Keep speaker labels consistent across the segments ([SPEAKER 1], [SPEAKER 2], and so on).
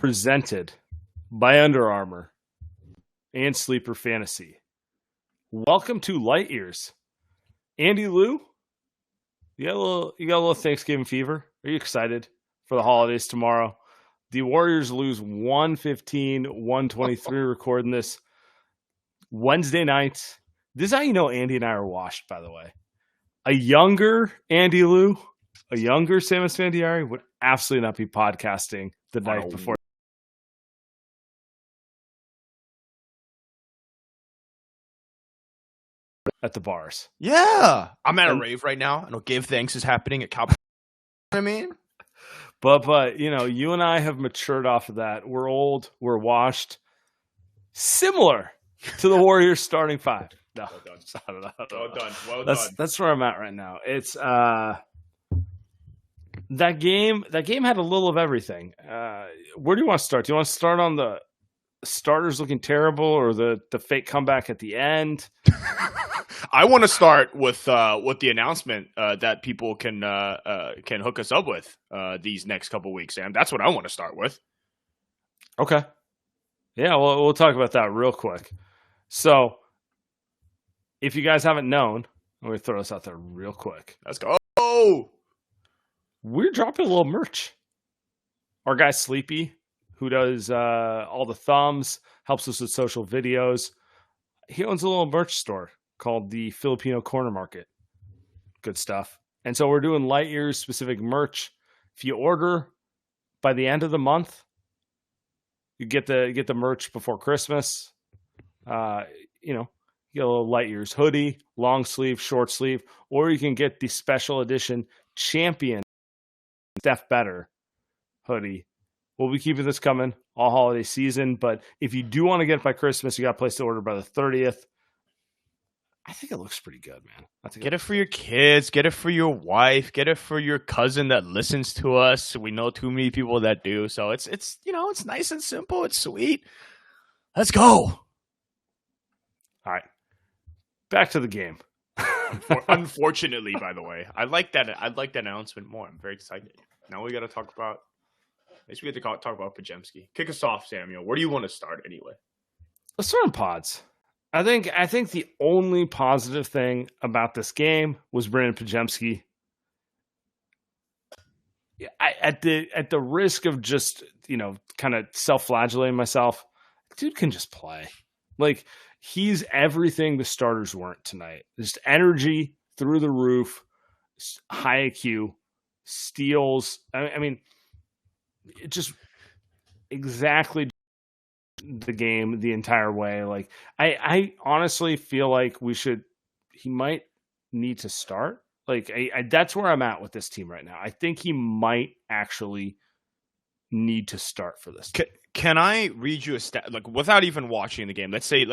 [SPEAKER 1] presented by Under Armour and Sleeper Fantasy. Welcome to Light Years. Andy Lou, you got a little Thanksgiving fever? Are you excited for the holidays tomorrow? The Warriors lose 115-123 recording this Wednesday night. This is how you know Andy and I are washed, by the way. A younger Andy Lou, a younger Sam Esfandiari would absolutely not be podcasting the night before. At the bars.
[SPEAKER 2] Yeah. I'm at a rave right now. I know Give Thanks is happening at Cowboys. I mean,
[SPEAKER 1] but you know, you and I have matured off of that. We're old, we're washed. Similar to the Warriors starting five. No,
[SPEAKER 2] well done.
[SPEAKER 1] That's where I'm at right now. It's that game had a little of everything. Where do you want to start? Do you want to start on the starters looking terrible or the fake comeback at the end?
[SPEAKER 2] I want to start with the announcement that people can hook us up with these next couple weeks, Sam. That's what I want to start with.
[SPEAKER 1] Okay. Yeah, well, we'll talk about that real quick. So, if you guys haven't known, let me throw this out there real quick.
[SPEAKER 2] Let's go.
[SPEAKER 1] We're dropping a little merch. Our guy Sleepy, who does all the thumbs, helps us with social videos. He owns a little merch store called the Filipino Corner Market. Good stuff. And so we're doing Light Years specific merch. If you order by the end of the month, you get the merch before Christmas. You know, you get a little Light Years hoodie, long sleeve, short sleeve, or you can get the special edition Champion Steph Better hoodie. We'll be keeping this coming all holiday season, but if you do want to get it by Christmas, you got to place the order by the 30th. I think it looks pretty good, man.
[SPEAKER 2] Get it for your kids. Get it for your wife. Get it for your cousin that listens to us. We know too many people that do. So it's it's nice and simple. It's sweet. Let's go.
[SPEAKER 1] All right. Back to the game.
[SPEAKER 2] Unfortunately, by the way, I like that announcement more. I'm very excited. Now we got to talk about. I guess we get to talk about Podziemski. Kick us off, Samuel. Where do you want to start anyway?
[SPEAKER 1] Let's start on pods. I think the only positive thing about this game was Brandon Podziemski. At the risk of just, kind of self-flagellating myself, dude can just play. Like, he's everything the starters weren't tonight. Just energy through the roof, high IQ, steals. I mean, it just exactly the game the entire way. Like, I honestly feel like he might need to start. Like, that's where I'm at with this team right now. I think he might actually need to start for this team.
[SPEAKER 2] Can I read you a stat, like, without even watching the game? Let's say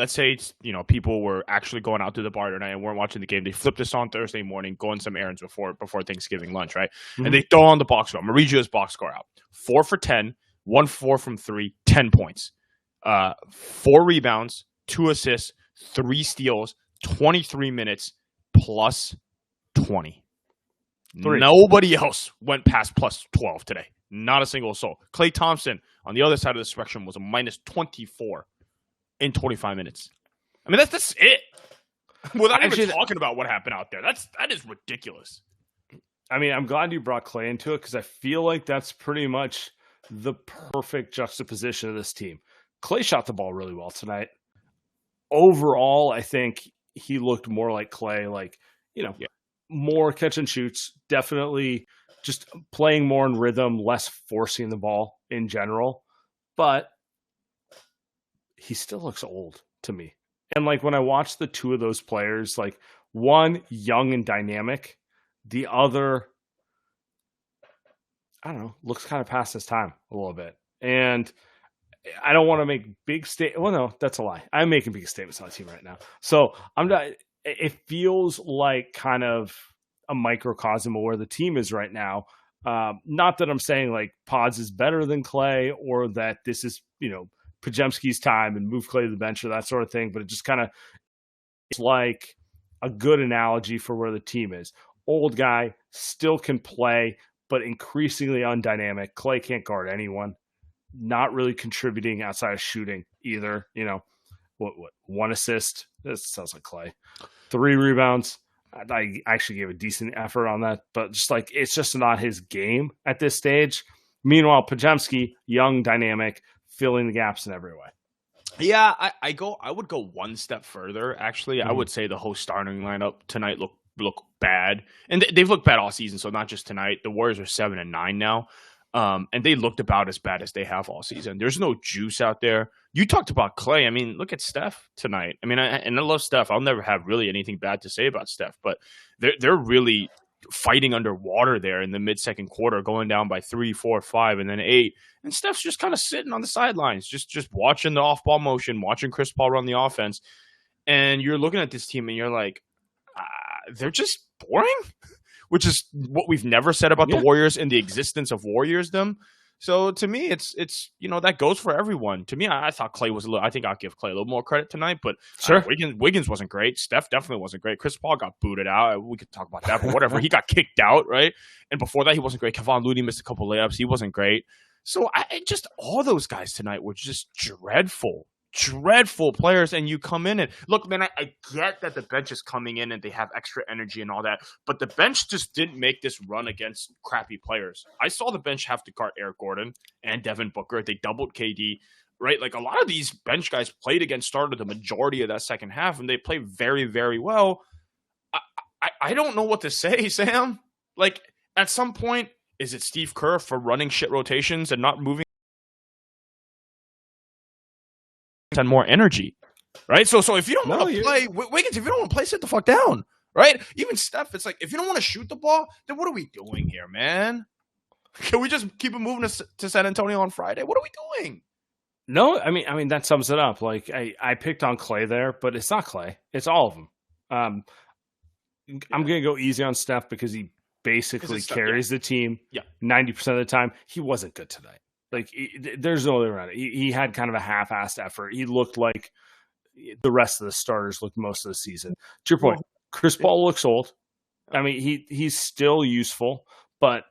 [SPEAKER 2] people were actually going out to the bar tonight and weren't watching the game. They flipped this on Thursday morning, going some errands before Thanksgiving lunch, right? Mm-hmm. And they throw on the box score. I'm gonna read you his box score out: 4 for 10, 1-4 from 3, 10 points, 4 rebounds, 2 assists, 3 steals, 23 minutes, plus 20. 3. Nobody else went past plus 12 today. Not a single soul. Klay Thompson on the other side of the spectrum was a minus 24 in 25 minutes. I mean, that's it. Without even talking about what happened out there. That is ridiculous.
[SPEAKER 1] I mean, I'm glad you brought Klay into it because I feel like that's pretty much the perfect juxtaposition of this team. Klay shot the ball really well tonight. Overall, I think he looked more like Klay, more catch and shoots, definitely just playing more in rhythm, less forcing the ball in general. But he still looks old to me. And like when I watch the two of those players, like one young and dynamic, the other, I don't know, looks kind of past his time a little bit. And I don't want to make big statements. Well, no, that's a lie. I'm making big statements on the team right now. So I'm not. It feels like kind of a microcosm of where the team is right now. Not that I'm saying like Pods is better than Klay or that this is, Podziemski's time and move Klay to the bench or that sort of thing, but it just kind of is like a good analogy for where the team is. Old guy, still can play, but increasingly undynamic. Klay can't guard anyone. not really contributing outside of shooting either. You know, what 1 assist? This sounds like Clay. 3 rebounds. I actually gave a decent effort on that, but just like it's just not his game at this stage. Meanwhile, Podziemski, young, dynamic, filling the gaps in every way.
[SPEAKER 2] Yeah, I would go one step further. Actually, I would say the whole starting lineup tonight look bad, and they've looked bad all season. So not just tonight. The Warriors are 7-9 now, and they looked about as bad as they have all season. There's no juice out there. You talked about Clay. I mean, look at Steph tonight. I mean, I love Steph. I'll never have really anything bad to say about Steph, but they're really fighting underwater there in the mid-second quarter, going down by 3, 4, 5, and then 8. And Steph's just kind of sitting on the sidelines, just watching the off-ball motion, watching Chris Paul run the offense. And you're looking at this team and you're like, they're just boring, which is what we've never said about the Warriors and the existence of Warriorsdom. So to me, it's that goes for everyone. To me, I thought Clay was I think I'll give Clay a little more credit tonight, but
[SPEAKER 1] sure.
[SPEAKER 2] Wiggins wasn't great. Steph definitely wasn't great. Chris Paul got booted out. We could talk about that, but whatever. He got kicked out, right? And before that, he wasn't great. Kevon Looney missed a couple layups. He wasn't great. So just all those guys tonight were just dreadful players. And you come in and look, man, I get that the bench is coming in and they have extra energy and all that, but the bench just didn't make this run against crappy players. I saw the bench have to guard Eric Gordon and Devin Booker. They doubled KD, right? Like a lot of these bench guys played against started the majority of that second half, and they played very, very well. I don't know what to say, Sam. Like at some point, is it Steve Kerr for running shit rotations and not moving and more energy, right? So if you don't want to play, Wiggins, if you don't want to play, sit the fuck down, right? Even Steph, it's like, if you don't want to shoot the ball, then what are we doing here, man? Can we just keep it moving to San Antonio on Friday? What are we doing?
[SPEAKER 1] No, I mean that sums it up. Like I picked on Clay there, but it's not Clay. It's all of them. I'm going to go easy on Steph because he basically carries the team 90% of the time. He wasn't good tonight. Like, there's no way around it. He had kind of a half-assed effort. He looked like the rest of the starters looked most of the season. To your point, Chris Paul looks old. I mean, he's still useful, but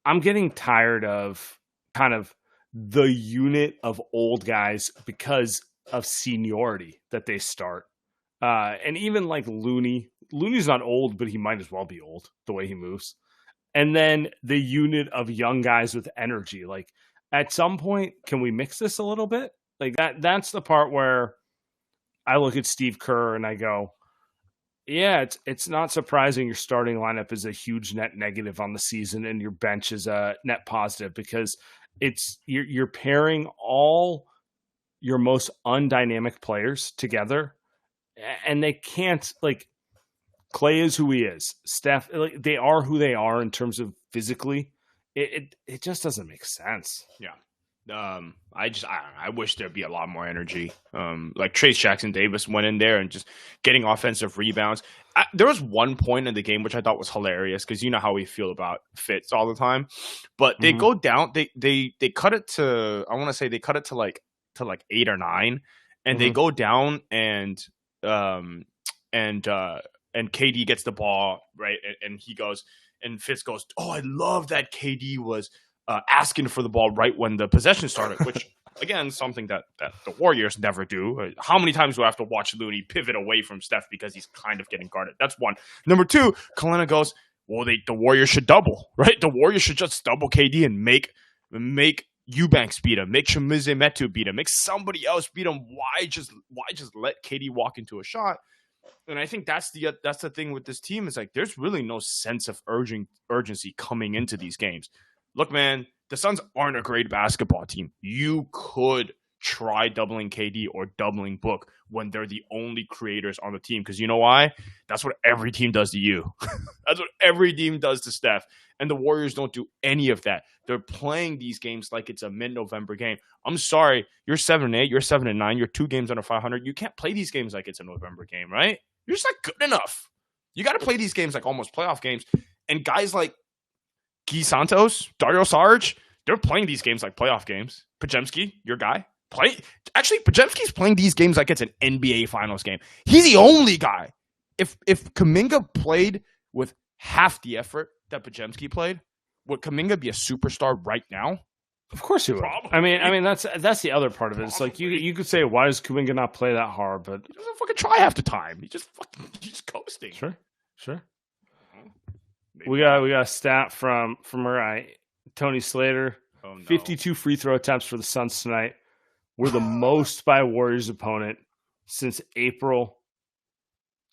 [SPEAKER 1] I'm getting tired of kind of the unit of old guys because of seniority that they start. And even like Looney's not old, but he might as well be old the way he moves. And then the unit of young guys with energy. Like at some point, can we mix this a little bit? Like that's the part where I look at Steve Kerr and I go, yeah, it's not surprising your starting lineup is a huge net negative on the season and your bench is a net positive, because you're pairing all your most undynamic players together, and they can't, like, Clay is who he is. Steph, like, they are who they are in terms of physically. It just doesn't make sense.
[SPEAKER 2] Yeah. I wish there'd be a lot more energy. Like Trace Jackson Davis went in there and just getting offensive rebounds. There was one point in the game which I thought was hilarious, because you know how we feel about fits all the time. But they go down. They cut it to, I want to say they cut it to like 8 or 9, and they go down and KD gets the ball, right, and he goes, and Fitz goes, "Oh, I love that KD was asking for the ball right when the possession started," which, again, something that the Warriors never do. How many times do I have to watch Looney pivot away from Steph because he's kind of getting guarded? That's one. Number two, Kalena goes, well, the Warriors should double, right? The Warriors should just double KD and make Eubanks beat him, make Chimezie Metu beat him, make somebody else beat him. Why just let KD walk into a shot? And I think that's the thing with this team, is like there's really no sense of urgency coming into these games. Look, man, the Suns aren't a great basketball team. You could try doubling KD or doubling Book when they're the only creators on the team, because you know why? That's what every team does to you. That's what every team does to Steph. And the Warriors don't do any of that. They're playing these games like it's a mid-November game. I'm sorry, you're 7-8, you're 7-9, you're 2 games under 500. You can't play these games like it's a November game, right? You're just not good enough. You got to play these games like almost playoff games. And guys like Guy Santos, Dario Saric, they're playing these games like playoff games. Podziemski, your guy, Podziemski's playing these games like it's an NBA Finals game. He's the only guy. If Kuminga played with half the effort that Podziemski played, would Kuminga be a superstar right now?
[SPEAKER 1] Of course he would.
[SPEAKER 2] Probably.
[SPEAKER 1] I mean that's the other part of it. It's like you could say, why does Kuminga not play that hard? But
[SPEAKER 2] He doesn't fucking try half the time. He's just coasting.
[SPEAKER 1] sure.
[SPEAKER 2] Maybe
[SPEAKER 1] We got a stat from our guy, Tony Slater.
[SPEAKER 2] Oh, no.
[SPEAKER 1] 52 free throw attempts for the Suns tonight. We're the most by a Warriors opponent since April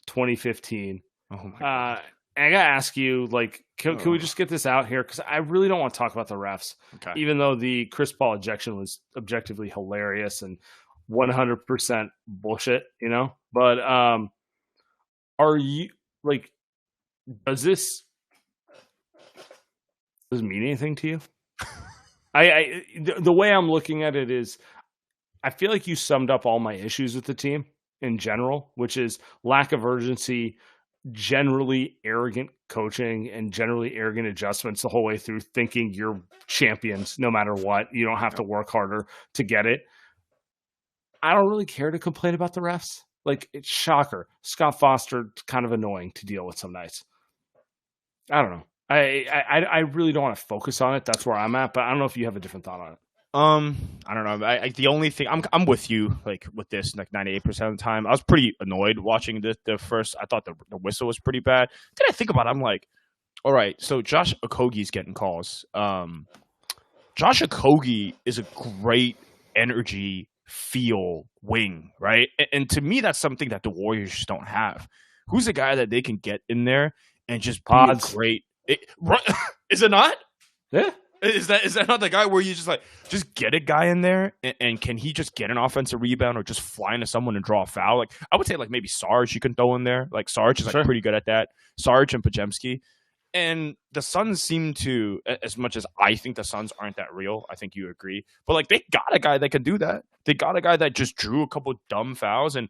[SPEAKER 1] 2015.
[SPEAKER 2] Oh my god.
[SPEAKER 1] And I gotta ask you, like, can we just get this out here? Because I really don't want to talk about the refs,
[SPEAKER 2] Okay.
[SPEAKER 1] even though the Chris Paul ejection was objectively hilarious and 100% bullshit, you know. But are you like, does it mean anything to you? The way I'm looking at it is, I feel like you summed up all my issues with the team in general, which is lack of urgency, generally arrogant coaching, and generally arrogant adjustments the whole way through, thinking you're champions no matter what. You don't have to work harder to get it. I don't really care to complain about the refs. Like, it's shocker. Scott Foster, kind of annoying to deal with some nights. I don't know. I really don't want to focus on it. That's where I'm at, but I don't know if you have a different thought on it.
[SPEAKER 2] I don't know. The only thing I'm with you, like with this, like 98% of the time. I was pretty annoyed watching the first. I thought the whistle was pretty bad. Then I think about it, I'm like, all right, so Josh Okogie's getting calls. Josh Okogie is a great energy feel wing, right? And to me, that's something that the Warriors just don't have. Who's a guy that they can get in there and just be a great? Is it not?
[SPEAKER 1] Yeah.
[SPEAKER 2] Is that not the guy where you just get a guy in there and can he just get an offensive rebound or just fly into someone and draw a foul? Like, I would say like maybe Sarge you can throw in there. Like Sarge is like pretty good at that. Sarge and Pajemski. And the Suns seem to, as much as I think the Suns aren't that real, I think you agree. But like, they got a guy that can do that. They got a guy that just drew a couple dumb fouls, and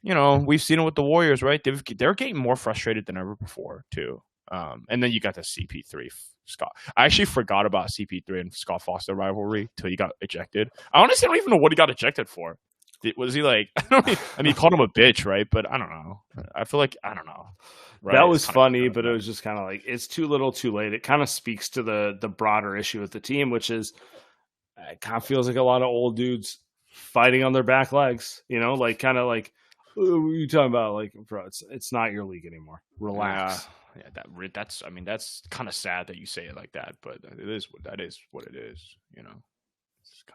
[SPEAKER 2] you know, we've seen it with the Warriors, right? They're getting more frustrated than ever before too. And then you got the CP3 Scott. I actually forgot about CP3 and Scott Foster rivalry till he got ejected. I honestly don't even know what he got ejected for. Was he like? I mean, he called him a bitch, right? But I don't know. I feel like I don't know. Right?
[SPEAKER 1] That was funny, but it was just kind of like, it's too little, too late. It kind of speaks to the broader issue with the team, which is it kind of feels like a lot of old dudes fighting on their back legs. You know, like kind of like, what are you talking about? Like, bro, it's not your league anymore. Relax.
[SPEAKER 2] Yeah, that's. I mean, that's kind of sad that you say it like that, but it is what it is. You know.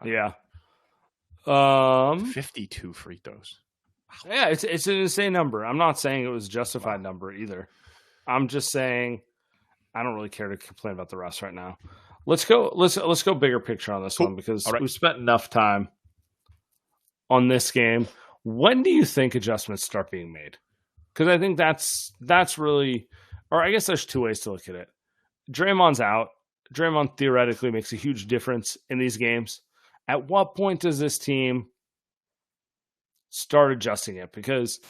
[SPEAKER 1] Yeah.
[SPEAKER 2] 52 free throws.
[SPEAKER 1] Yeah, it's an insane number. I'm not saying it was a justified number either. I'm just saying I don't really care to complain about the rest right now. Let's go bigger picture on this one, because we've spent enough time on this game. When do you think adjustments start being made? Because I think that's really, or I guess there's two ways to look at it. Draymond's out. Draymond theoretically makes a huge difference in these games. At what point does this team start adjusting it? Because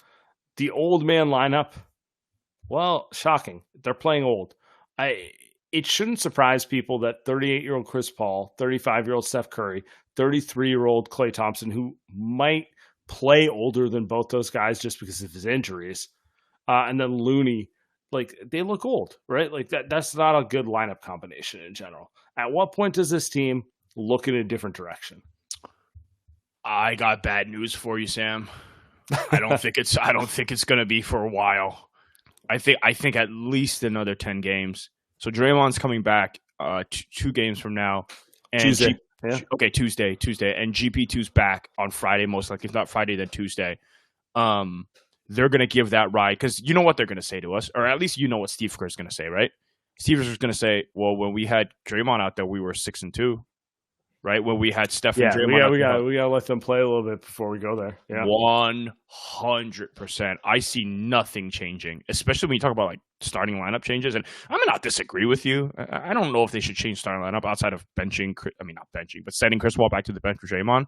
[SPEAKER 1] the old man lineup, well, shocking. They're playing old. It shouldn't surprise people that 38-year-old Chris Paul, 35-year-old Steph Curry, 33-year-old Klay Thompson, who might play older than both those guys just because of his injuries, and then Looney, like, they look old, right? Like that's not a good lineup combination in general. At what point does this team look in a different direction?
[SPEAKER 2] I got bad news for you, Sam. I don't think it's going to be for a while. I think at least another 10 games. So Draymond's coming back 2 games from now. And
[SPEAKER 1] Tuesday.
[SPEAKER 2] Tuesday. And GP2's back on Friday, most likely. If not Friday, then Tuesday. They're going to give that ride, because you know what they're going to say to us, or at least you know what Steve Kerr's going to say, right? Steve Kerr's going to say, well, when we had Draymond out there, we were 6-2. Right, when we had Steph and Draymond,
[SPEAKER 1] we gotta let them play a little bit before we go there. Yeah,
[SPEAKER 2] 100%. I see nothing changing, especially when you talk about like starting lineup changes. And I'm gonna not disagree with you. I don't know if they should change starting lineup outside of benching. I mean, not benching, but sending Chris Paul back to the bench for Draymond.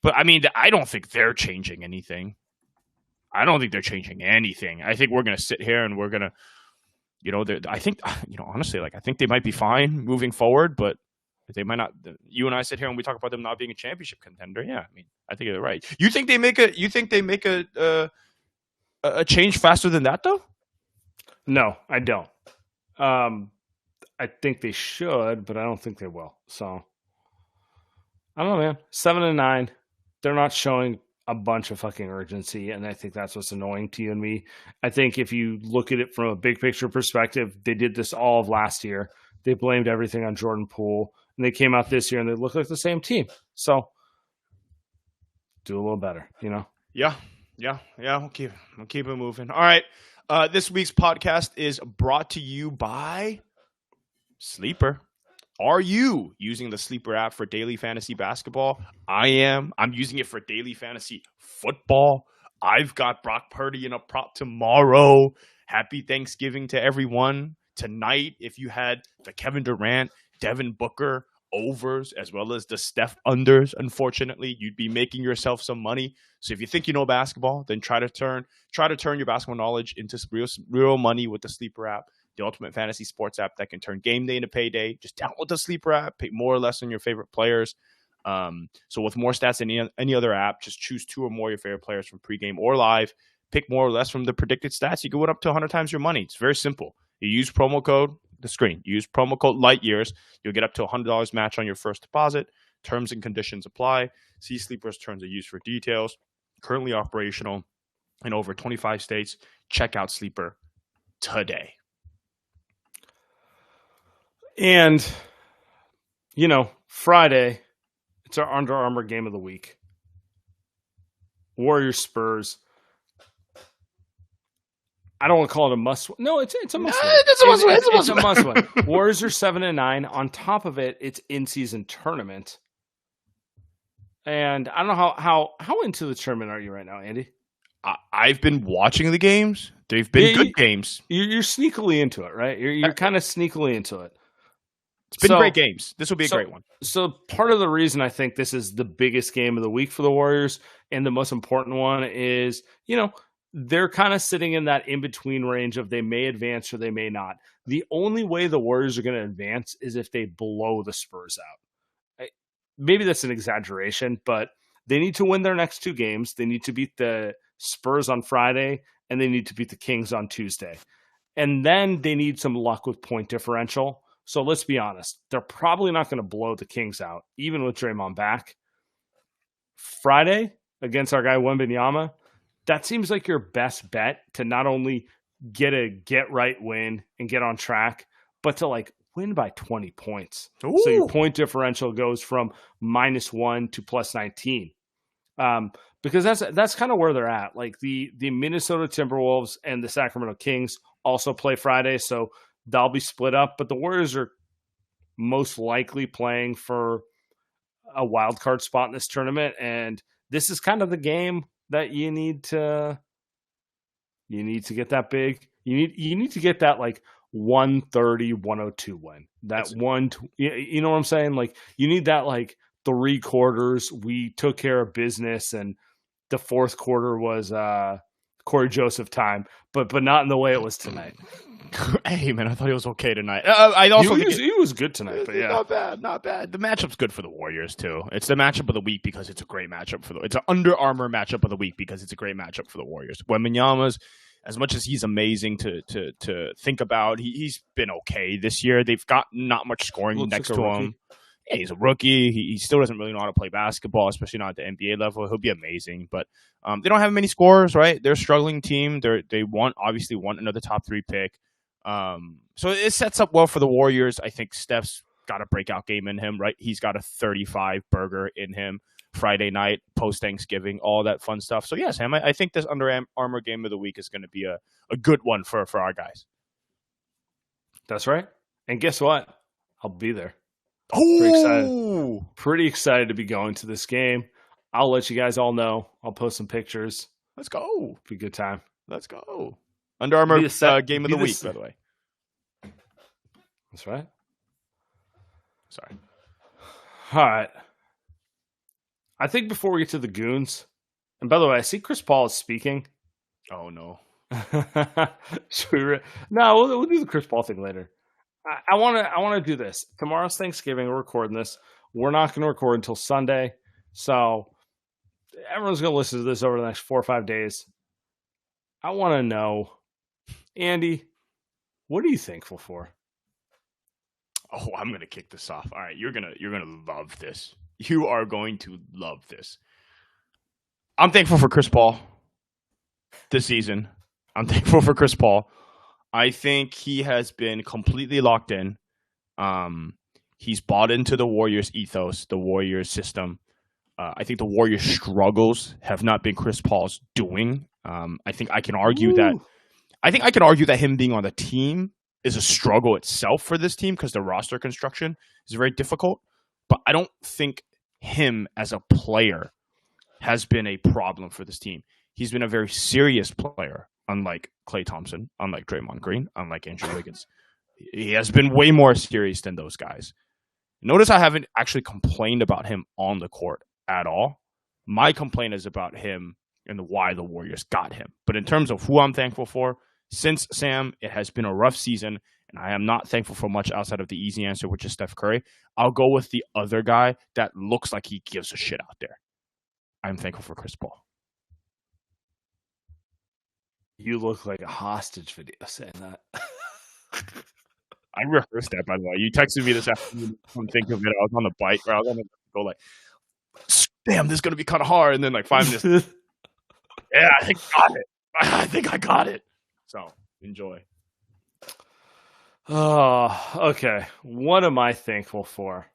[SPEAKER 2] But I mean, I don't think they're changing anything. I think we're gonna sit here and we're gonna, you know, I think, you know, honestly, like I think they might be fine moving forward, but they might not. You and I sit here and we talk about them not being a championship contender. Yeah, I mean, I think you're right. You think they make a change faster than that, though?
[SPEAKER 1] No, I don't. I think they should, but I don't think they will. So I don't know, man. 7-9. They're not showing a bunch of fucking urgency, and I think that's what's annoying to you and me. I think if you look at it from a big picture perspective, they did this all of last year. They blamed everything on Jordan Poole, and they came out this year and they look like the same team. So do a little better, you know?
[SPEAKER 2] Yeah. We'll keep it moving. All right. This week's podcast is brought to you by Sleeper. Are you using the Sleeper app for daily fantasy basketball? I am. I'm using it for daily fantasy football. I've got Brock Purdy in a prop tomorrow. Happy Thanksgiving to everyone. Tonight, if you had the Kevin Durant, Devin Booker overs as well as the Steph unders, unfortunately, you'd be making yourself some money. So if you think you know basketball, then try to turn your basketball knowledge into real money with the Sleeper app, the ultimate fantasy sports app that can turn game day into payday. Just download the Sleeper app, pay more or less on your favorite players. So with more stats than any other app, just choose 2 or more of your favorite players from pregame or live. Pick more or less from the predicted stats. You can win up to 100 times your money. It's very simple. You use promo code LIGHTYEARS. You'll get up to $100 match on your first deposit. Terms and conditions apply. See Sleeper's terms of use for details. Currently operational in over 25 states. Check out Sleeper today.
[SPEAKER 1] And, you know, Friday, it's our Under Armour game of the week. Warriors Spurs. I don't want to call it a must win. No, it's a must win. It's a must win. Warriors are 7-9. On top of it, it's in-season tournament. And I don't know how into the tournament are you right now, Andy?
[SPEAKER 2] I've been watching the games. They've been good games.
[SPEAKER 1] You're sneakily into it, right? You're kind of sneakily into it.
[SPEAKER 2] It's been great games. This will be a great one.
[SPEAKER 1] So part of the reason I think this is the biggest game of the week for the Warriors and the most important one is, you know, they're kind of sitting in that in-between range of they may advance or they may not. The only way the Warriors are going to advance is if they blow the Spurs out. Maybe that's an exaggeration, but they need to win their next 2 games. They need to beat the Spurs on Friday, and they need to beat the Kings on Tuesday. And then they need some luck with point differential. So let's be honest. They're probably not going to blow the Kings out, even with Draymond back. Friday, against our guy Wembanyama, that seems like your best bet to not only get a get-right win and get on track, but to, like, win by 20 points. Ooh. So your point differential goes from -1 to +19. Because that's kind of where they're at. Like the Minnesota Timberwolves and the Sacramento Kings also play Friday, so they'll be split up. But the Warriors are most likely playing for a wild card spot in this tournament, and this is kind of the game that you need to get that big. You need to get that like 130-102 win. You know what I'm saying? Like you need that like 3 quarters we took care of business and the fourth quarter was Corey Joseph time, but not in the way it was tonight.
[SPEAKER 2] Hey man, I thought he was okay tonight.
[SPEAKER 1] He was good tonight, but yeah,
[SPEAKER 2] not bad. The matchup's good for the Warriors too. It's the matchup of the week because it's a great matchup it's an Under Armour matchup of the week because it's a great matchup for the Warriors. Wembanyama's, as much as he's amazing to think about, he's been okay this year. They've got not much scoring next to him. Yeah, he's a rookie. He still doesn't really know how to play basketball, especially not at the NBA level. He'll be amazing, but they don't have many scorers, right? They're a struggling team. They obviously want another top 3 pick. So it sets up well for the Warriors. I think Steph's got a breakout game in him, right? He's got a 35 burger in him Friday night, post-Thanksgiving, all that fun stuff. So, yeah, Sam, I think this Under Armour game of the week is going to be a good one for our guys.
[SPEAKER 1] That's right. And guess what? I'll be there.
[SPEAKER 2] Oh,
[SPEAKER 1] pretty excited to be going to this game. I'll let you guys all know. I'll post some pictures.
[SPEAKER 2] Let's go.
[SPEAKER 1] Be a good time.
[SPEAKER 2] Let's go. Under Armour game of the week, by the way.
[SPEAKER 1] That's right.
[SPEAKER 2] Sorry.
[SPEAKER 1] All right. I think before we get to the goons, and by the way, I see Chris Paul is speaking.
[SPEAKER 2] Oh no.
[SPEAKER 1] No, we'll do the Chris Paul thing later. I want to do this. Tomorrow's Thanksgiving. We're recording this. We're not going to record until Sunday. So everyone's going to listen to this over the next 4 or 5 days. I want to know, Andy, what are you thankful for?
[SPEAKER 2] Oh, I'm going to kick this off. All right, you're going to love this. You are going to love this. I'm thankful for Chris Paul this season. I'm thankful for Chris Paul. I think he has been completely locked in. He's bought into the Warriors ethos, the Warriors system. I think the Warriors struggles have not been Chris Paul's doing. I think I can argue that him being on the team is a struggle itself for this team because the roster construction is very difficult. But I don't think him as a player has been a problem for this team. He's been a very serious player, unlike Klay Thompson, unlike Draymond Green, unlike Andrew Wiggins. He has been way more serious than those guys. Notice I haven't actually complained about him on the court at all. My complaint is about him and why the Warriors got him. But in terms of who I'm thankful for, since Sam, it has been a rough season, and I am not thankful for much outside of the easy answer, which is Steph Curry. I'll go with the other guy that looks like he gives a shit out there. I'm thankful for Chris Paul.
[SPEAKER 1] You look like a hostage video saying that.
[SPEAKER 2] I rehearsed that, by the way. You texted me this afternoon. I'm thinking of it. I was on the bike, or I was on the go like, damn, this is going to be kind of hard. And then like 5 minutes. Yeah, I think I got it. I think I got it. So, enjoy.
[SPEAKER 1] Oh, okay. What am I thankful for?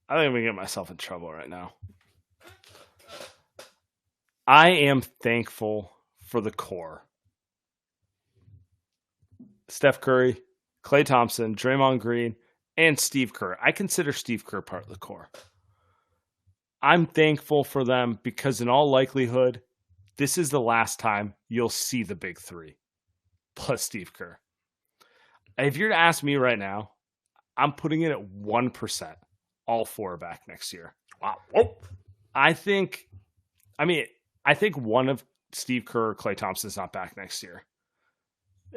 [SPEAKER 1] I think I'm going to get myself in trouble right now. I am thankful for the core. Steph Curry, Klay Thompson, Draymond Green, and Steve Kerr. I consider Steve Kerr part of the core. I'm thankful for them because in all likelihood, this is the last time you'll see the big three plus Steve Kerr. If you're to ask me right now, I'm putting it at 1%. All four are back next year.
[SPEAKER 2] Wow.
[SPEAKER 1] I think one of Steve Kerr or Klay Thompson is not back next year.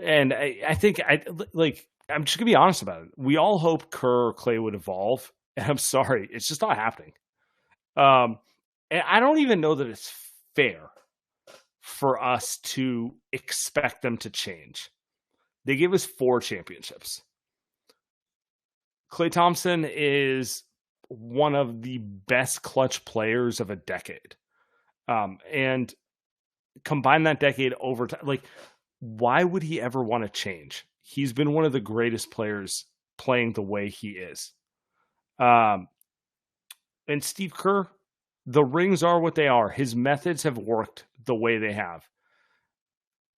[SPEAKER 1] And I'm just going to be honest about it. We all hope Kerr or Klay would evolve. And I'm sorry, it's just not happening. And I don't even know that it's fair for us to expect them to change. They gave us 4 championships. Klay Thompson is one of the best clutch players of a decade. And combine that decade over time. Like, why would he ever want to change? He's been one of the greatest players playing the way he is. And Steve Kerr, the rings are what they are. His methods have worked the way they have.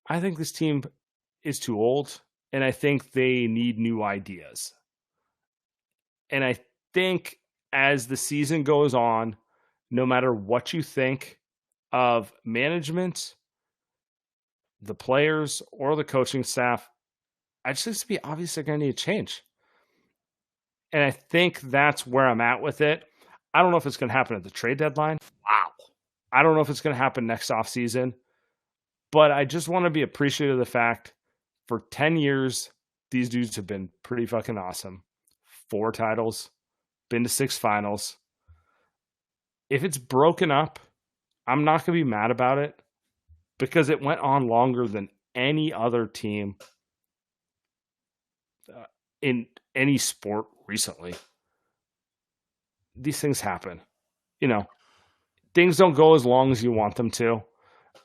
[SPEAKER 1] I think this team is too old, and I think they need new ideas. And I think as the season goes on, no matter what you think of management, the players, or the coaching staff, I just think it's to be obvious they're going to need a change. And I think that's where I'm at with it. I don't know if it's going to happen at the trade deadline. Wow. I don't know if it's going to happen next offseason. But I just want to be appreciative of the fact for 10 years, these dudes have been pretty fucking awesome. 4 titles, been to 6 finals. If it's broken up, I'm not going to be mad about it because it went on longer than any other team in any sport recently. These things happen. You know, things don't go as long as you want them to.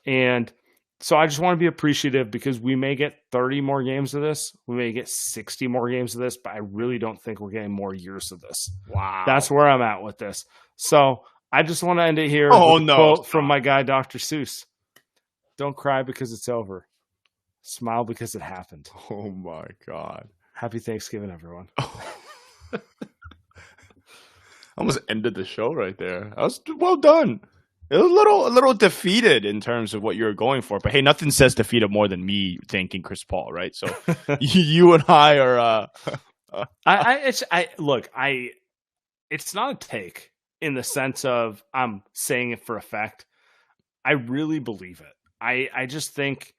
[SPEAKER 1] And so I just want to be appreciative because we may get 30 more games of this. We may get 60 more games of this, but I really don't think we're getting more years of this.
[SPEAKER 2] Wow.
[SPEAKER 1] That's where I'm at with this. So I just want to end it here
[SPEAKER 2] with
[SPEAKER 1] a quote from my guy, Dr. Seuss. Don't cry because it's over. Smile because it happened.
[SPEAKER 2] Oh, my God.
[SPEAKER 1] Happy Thanksgiving, everyone.
[SPEAKER 2] I almost ended the show right there. That was well done. It was a little defeated in terms of what you were going for. But, hey, nothing says defeated more than me thanking Chris Paul, right? So you and I are
[SPEAKER 1] it's not a take in the sense of I'm saying it for effect. I really believe it. I just think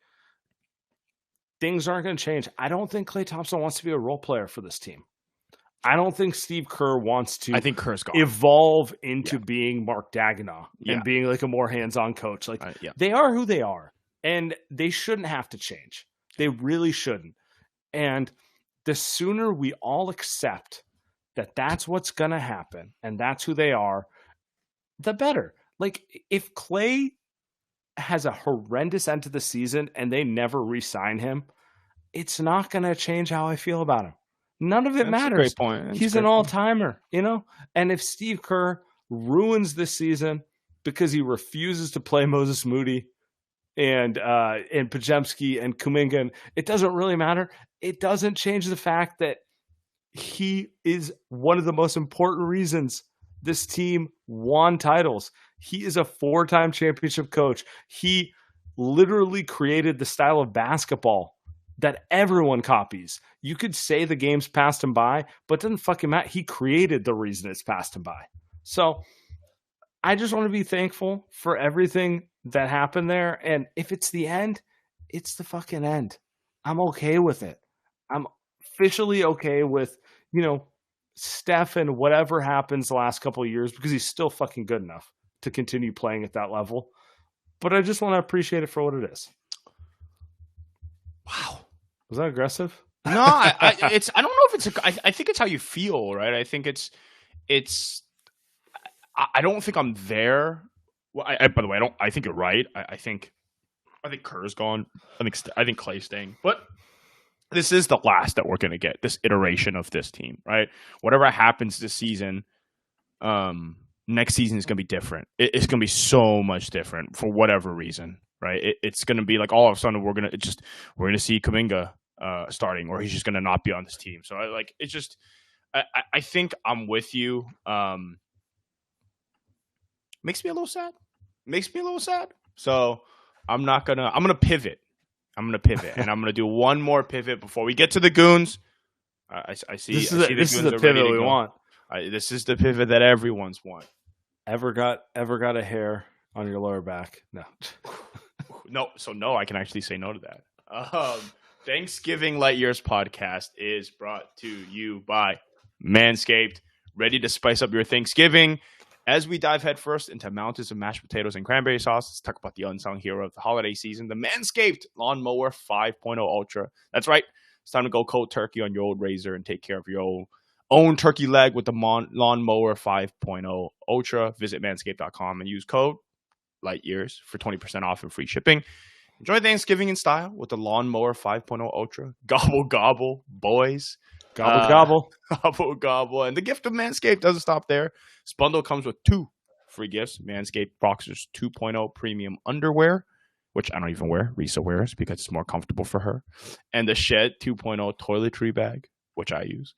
[SPEAKER 1] things aren't going to change. I don't think Klay Thompson wants to be a role player for this team. I don't think Steve Kerr wants to evolve into being Mark Daigneault and being like a more hands-on coach. Like they are who they are, and they shouldn't have to change. They really shouldn't. And the sooner we all accept that that's what's going to happen and that's who they are, the better. Like, if Klay has a horrendous end to the season and they never re-sign him, it's not going to change how I feel about him. None of it
[SPEAKER 2] That's
[SPEAKER 1] matters.
[SPEAKER 2] a great point.
[SPEAKER 1] He's an all-timer, you know? And if Steve Kerr ruins this season because he refuses to play Moses Moody and Podziemski and Kuminga, and it doesn't really matter. It doesn't change the fact that he is one of the most important reasons this team won titles. He is a 4-time championship coach. He literally created the style of basketball that everyone copies. You could say the game's passed him by, but it doesn't fucking matter. He created the reason it's passed him by. So I just want to be thankful for everything that happened there. And if it's the end, it's the fucking end. I'm okay with it. I'm officially okay with, you know, Steph and whatever happens the last couple of years, because he's still fucking good enough to continue playing at that level. But I just want to appreciate it for what it is.
[SPEAKER 2] Wow.
[SPEAKER 1] Was that aggressive?
[SPEAKER 2] No, I don't know if it's. I think it's how you feel, right? I think it's. I don't think I'm there. Well, by the way, I think you're right. I think Kerr's gone. I think Klay's staying. But this is the last that we're going to get. This iteration of this team, right? Whatever happens this season, next season is going to be different. It's going to be so much different for whatever reason, right? It's going to be like all of a sudden we're going to see Kuminga starting, or he's just going to not be on this team. So I think I'm with you. Makes me a little sad. So I'm going to pivot. And I'm going to do one more pivot before we get to the Goons. I see. This is the pivot we want. This is the pivot that everyone's want.
[SPEAKER 1] Ever got a hair on your lower back? No.
[SPEAKER 2] No, I can actually say no to that. Thanksgiving Light Years podcast is brought to you by Manscaped. Ready to spice up your Thanksgiving? As we dive headfirst into mountains of mashed potatoes and cranberry sauce, let's talk about the unsung hero of the holiday season, the Manscaped Lawnmower 5.0 Ultra. That's right. It's time to go cold turkey on your old razor and take care of your own turkey leg with the Lawnmower 5.0 Ultra. Visit manscaped.com and use code LIGHTYEARS for 20% off and free shipping. Enjoy Thanksgiving in style with the Lawnmower 5.0 Ultra. Gobble, gobble, boys.
[SPEAKER 1] Gobble, gobble.
[SPEAKER 2] Gobble, gobble. And the gift of Manscaped doesn't stop there. This bundle comes with 2 free gifts. Manscaped Boxers 2.0 Premium Underwear, which I don't even wear. Risa wears because it's more comfortable for her. And the Shed 2.0 Toiletry Bag, which I use.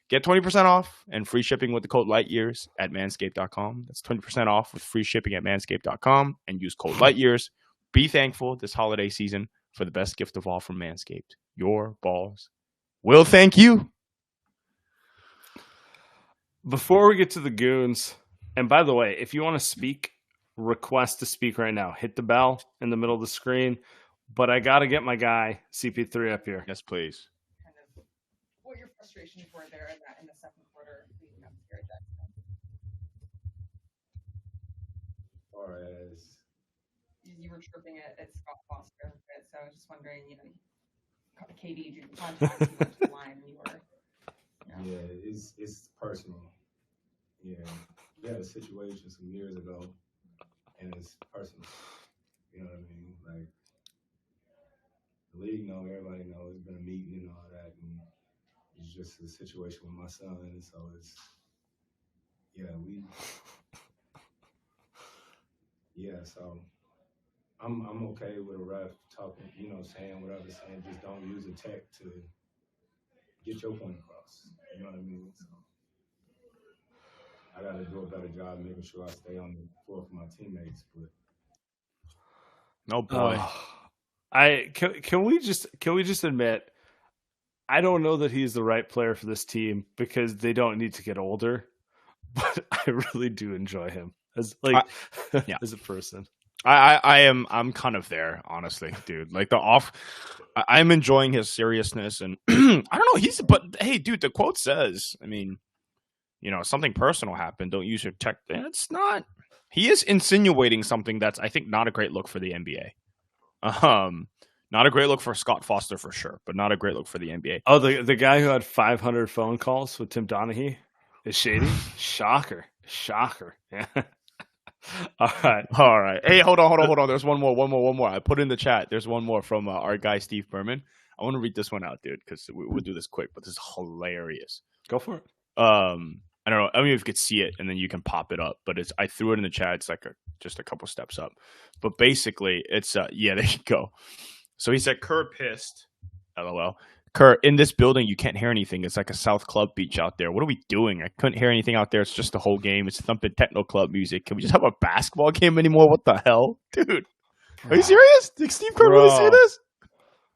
[SPEAKER 2] Get 20% off and free shipping with the code LIGHTYEARS at manscaped.com. That's 20% off with free shipping at manscaped.com and use code LIGHTYEARS. Be thankful this holiday season for the best gift of all from Manscaped. Your balls will thank you.
[SPEAKER 1] Before we get to the Goons, and by the way, if you want to speak, request to speak right now. Hit the bell in the middle of the screen. But I got to get my guy, CP3, up here.
[SPEAKER 2] Yes, please.
[SPEAKER 3] Kind of what your frustrations were there in the second quarter leading up to Garrett Jackson.
[SPEAKER 4] Or as
[SPEAKER 3] You were tripping at Scott Foster, so I was just wondering, KD drew contact, you went to the line, and you were,
[SPEAKER 4] yeah, it's personal. Yeah, we had a situation some years ago, and it's personal. You know what I mean? Like, the league know, everybody knows, it's been a meeting and all that, and it's just a situation with my son, and so so I'm okay with a ref talking, saying whatever, saying just don't use a tech to get your point across. You know what I mean? So I got to do a better job making sure I stay on the floor for my teammates. But
[SPEAKER 2] no boy,
[SPEAKER 1] can we just admit, I don't know that he's the right player for this team because they don't need to get older, but I really do enjoy him as as a person.
[SPEAKER 2] I'm kind of there, honestly, dude. Like I'm enjoying his seriousness, and I don't know. But hey, dude, the quote says, I mean, something personal happened. Don't use your tech. It's not. He is insinuating something that's, I think, not a great look for the NBA. Not a great look for Scott Foster for sure, but not a great look for the NBA.
[SPEAKER 1] Oh, the guy who had 500 phone calls with Tim Donaghy. Is shady? Shocker. Yeah. All right.
[SPEAKER 2] All right. Hey, hold on. There's one more. I put in the chat. There's one more from our guy Steve Berman. I want to read this one out, dude, because we'll do this quick, but this is hilarious.
[SPEAKER 1] Go for it.
[SPEAKER 2] I don't know. I mean, if you could see it, and then you can pop it up. But I threw it in the chat. It's like just a couple steps up. But basically, it's yeah. There you go. So he said, "Kerr pissed." LOL. Kerr, in this building, you can't hear anything. It's like a South Club beach out there. What are we doing? I couldn't hear anything out there. It's just the whole game. It's thumping techno club music. Can we just have a basketball game anymore? What the hell, dude? Are you serious? Did Steve Kerr really say this?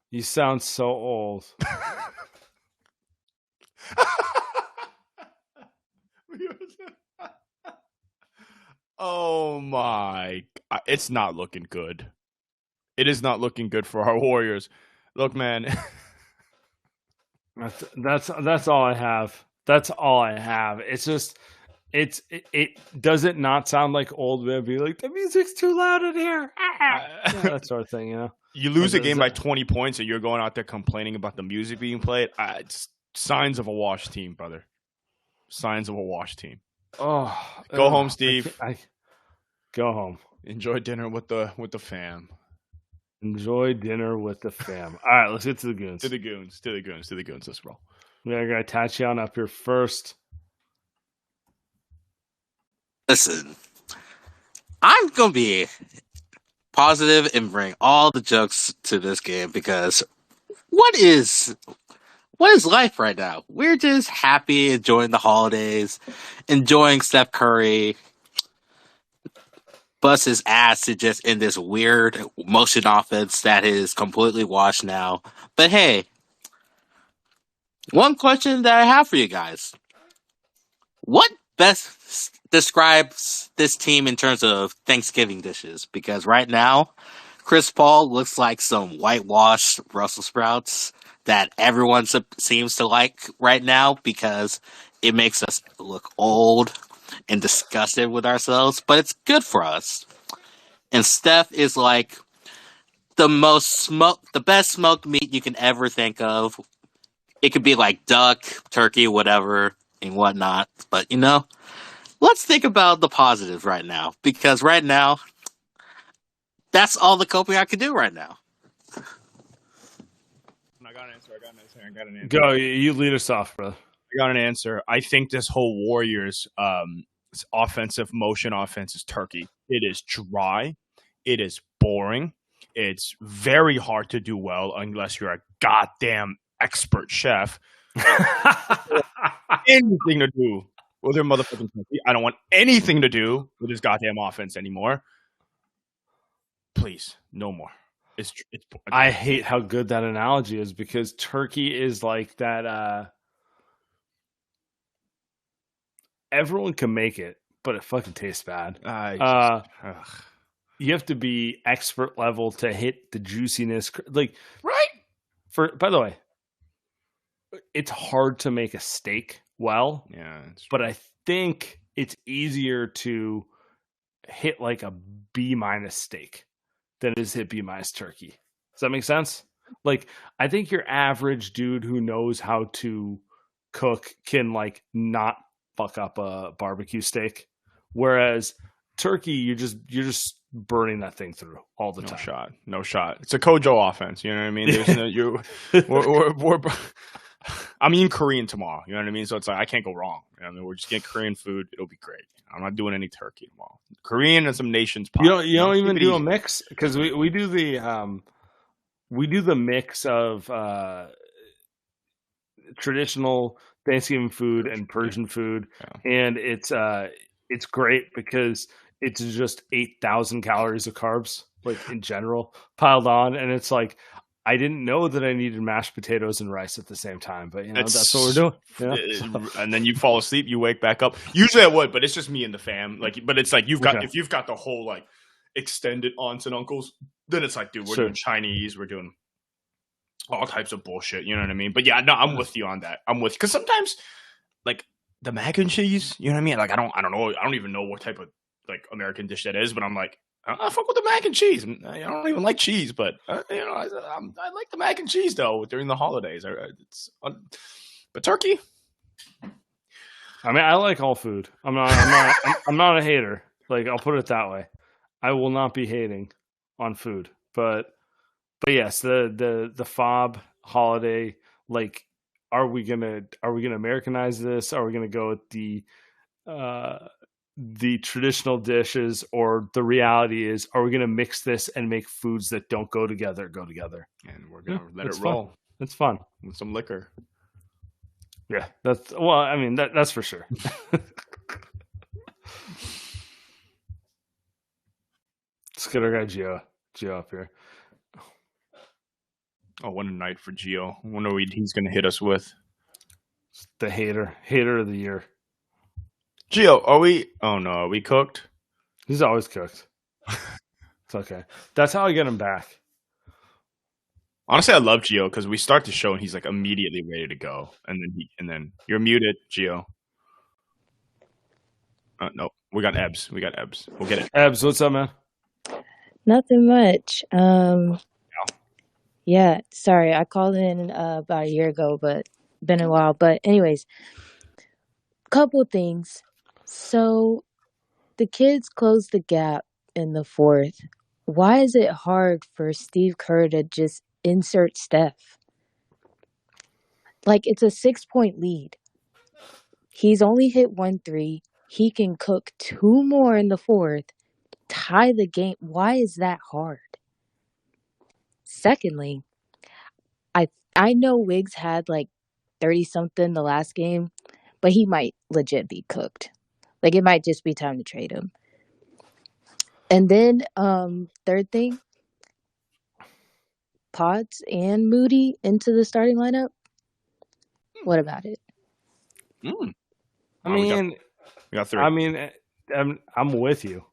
[SPEAKER 1] You sound so old.
[SPEAKER 2] Oh my! It's not looking good. It is not looking good for our Warriors. Look, man.
[SPEAKER 1] That's all I have. That's all I have. It's just it does it not sound like old man be like the music's too loud in here. That sort of thing, you know.
[SPEAKER 2] You lose a game by 20 points and you're going out there complaining about the music being played. It's signs of a washed team, brother. Signs of a washed team.
[SPEAKER 1] Oh,
[SPEAKER 2] go home, Steve.
[SPEAKER 1] Go home.
[SPEAKER 2] Enjoy dinner with the fam.
[SPEAKER 1] Enjoy dinner with the fam. All right, let's get to the goons.
[SPEAKER 2] To the goons. Let's roll.
[SPEAKER 1] We got Tatiana up here first.
[SPEAKER 5] Listen, I'm gonna be positive and bring all the jokes to this game because what is life right now? We're just happy, enjoying the holidays, enjoying Steph Curry bust his ass to just in this weird motion offense that is completely washed now. But hey, one question that I have for you guys. What best describes this team in terms of Thanksgiving dishes? Because right now, Chris Paul looks like some whitewashed Brussels sprouts that everyone seems to like right now because it makes us look old and disgusted with ourselves, but it's good for us. And Steph is like the best smoked meat you can ever think of. It could be like duck, turkey, whatever, and whatnot. But, let's think about the positives right now. Because right now, that's all the coping I can do right now.
[SPEAKER 2] I got an answer.
[SPEAKER 1] Go, you lead us off, brother.
[SPEAKER 2] I got an answer. I think this whole Warriors offensive motion offense is turkey. It is dry. It is boring. It's very hard to do well unless you're a goddamn expert chef. Anything to do with their motherfucking turkey. I don't want anything to do with this goddamn offense anymore. Please, no more. It's
[SPEAKER 1] I hate how good that analogy is because turkey is like that. Everyone can make it, but it fucking tastes bad. You have to be expert level to hit the juiciness. Like, right? By the way, it's hard to make a steak well.
[SPEAKER 2] Yeah,
[SPEAKER 1] but I think it's easier to hit like a B- steak than it is to hit B- turkey. Does that make sense? Like, I think your average dude who knows how to cook can like not fuck up a barbecue steak, whereas turkey you're just burning that thing through all the time.
[SPEAKER 2] No shot. It's a Kojo offense. You know what I mean? There's I'm eating Korean tomorrow. You know what I mean? So it's like I can't go wrong. You know what I mean? We're just getting Korean food. It'll be great. I'm not doing any turkey tomorrow. Korean and some nation's pie.
[SPEAKER 1] You don't even do a mix because we do the mix of traditional Thanksgiving food and Persian food, and it's great because it's just 8,000 calories of carbs, like in general, piled on, and it's like I didn't know that I needed mashed potatoes and rice at the same time, but that's what we're doing.
[SPEAKER 2] And then you fall asleep, you wake back up. Usually I would, but it's just me and the fam. But it's like if you've got the whole like extended aunts and uncles, then it's like, dude, we're doing Chinese, we're doing all types of bullshit. You know what I mean? But yeah, no, I'm with you on that. Because sometimes like the mac and cheese, you know what I mean? Like I don't know, I don't even know what type of like American dish that is, but I'm like, I fuck with the mac and cheese. I don't even like cheese, but I like the mac and cheese though during the holidays. But turkey,
[SPEAKER 1] I mean, I like all food. I'm not a hater. Like, I'll put it that way. I will not be hating on food, but yes, the fob holiday. Like, are we gonna Americanize this? Are we gonna go with the traditional dishes, or the reality is, are we gonna mix this and make foods that don't go together
[SPEAKER 2] And we're gonna let
[SPEAKER 1] it's
[SPEAKER 2] it
[SPEAKER 1] fun.
[SPEAKER 2] roll
[SPEAKER 1] It's fun.
[SPEAKER 2] with some liquor.
[SPEAKER 1] Yeah, that's well. I mean, that's for sure. Let's get our guy Gio up here.
[SPEAKER 2] Oh, what a night for Gio. I wonder what he's gonna hit us with.
[SPEAKER 1] The hater of the year.
[SPEAKER 2] Gio, are we? Oh no, are we cooked?
[SPEAKER 1] He's always cooked. It's okay. That's how I get him back.
[SPEAKER 2] Honestly, I love Gio because we start the show and he's like immediately ready to go, and then you're muted, Gio. No, we got Ebbs. We'll get it.
[SPEAKER 1] Ebbs, what's up, man?
[SPEAKER 6] Nothing much. Yeah, sorry, I called in about a year ago, but been a while. But anyways, couple things. So the kids closed the gap in the fourth. Why is it hard for Steve Kerr to just insert Steph? Like, it's a 6-point lead. He's only hit 1 3. He can cook 2 more in the fourth, tie the game. Why is that hard? Secondly, I know Wiggs had like 30 something the last game, but he might legit be cooked. Like, it might just be time to trade him. And then third thing, Potts and Moody into the starting lineup. What about it?
[SPEAKER 1] I mean,
[SPEAKER 2] we got 3.
[SPEAKER 1] I mean, I'm with you.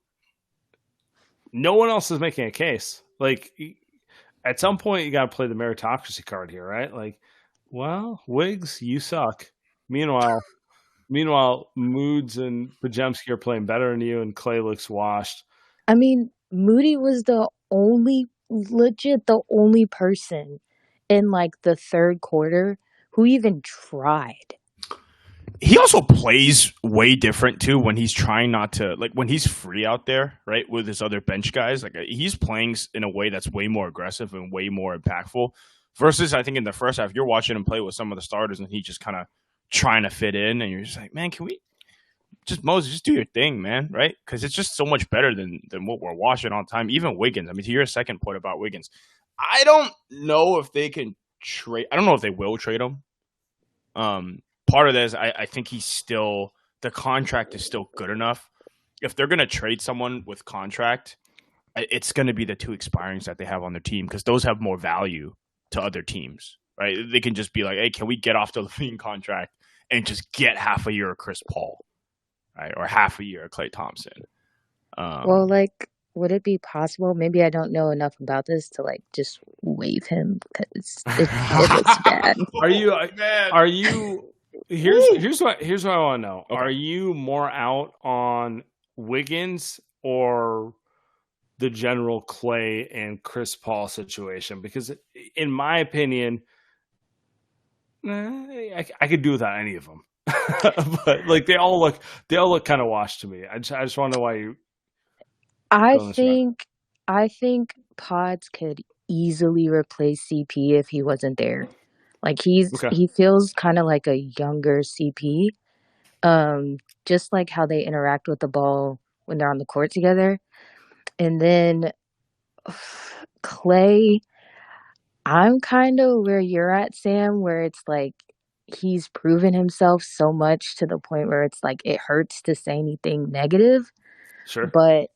[SPEAKER 1] No one else is making a case. Like, at some point, you got to play the meritocracy card here, right? Like, well, Wiggs, you suck. Meanwhile, Moods and Pajemski are playing better than you, and Clay looks washed.
[SPEAKER 6] I mean, Moody was the only person in like the third quarter who even tried.
[SPEAKER 2] He also plays way different too when he's trying not to, like when he's free out there, right, with his other bench guys. Like, he's playing in a way that's way more aggressive and way more impactful. Versus, I think in the first half, you're watching him play with some of the starters, and he just kind of trying to fit in, and you're just like, man, can we just Moses, just do your thing, man, right? Because it's just so much better than what we're watching all the time. Even Wiggins. I mean, to your second point about Wiggins, I don't know if they can trade. I don't know if they will trade him. Part of this, I think he's still, the contract is still good enough. If they're going to trade someone with contract, it's going to be the 2 expirings that they have on their team, because those have more value to other teams, right? They can just be like, hey, can we get off the LaVine contract and just get half a year of Chris Paul, right? Or half a year of Klay Thompson.
[SPEAKER 6] Well, like, would it be possible? Maybe I don't know enough about this to like just waive him, because it looks bad.
[SPEAKER 1] Are you? Here's what I want to know.
[SPEAKER 2] Okay.
[SPEAKER 1] Are you more out on Wiggins or the general Clay and Chris Paul situation? Because in my opinion, I could do without any of them. But like, they all look kind of washed to me. I just want to know why you.
[SPEAKER 6] I think Pods could easily replace CP if he wasn't there. Like, he feels kind of like a younger CP. Just like how they interact with the ball when they're on the court together. And then Clay, I'm kind of where you're at, Sam, where it's like he's proven himself so much to the point where it's like it hurts to say anything negative.
[SPEAKER 1] Sure.
[SPEAKER 6] But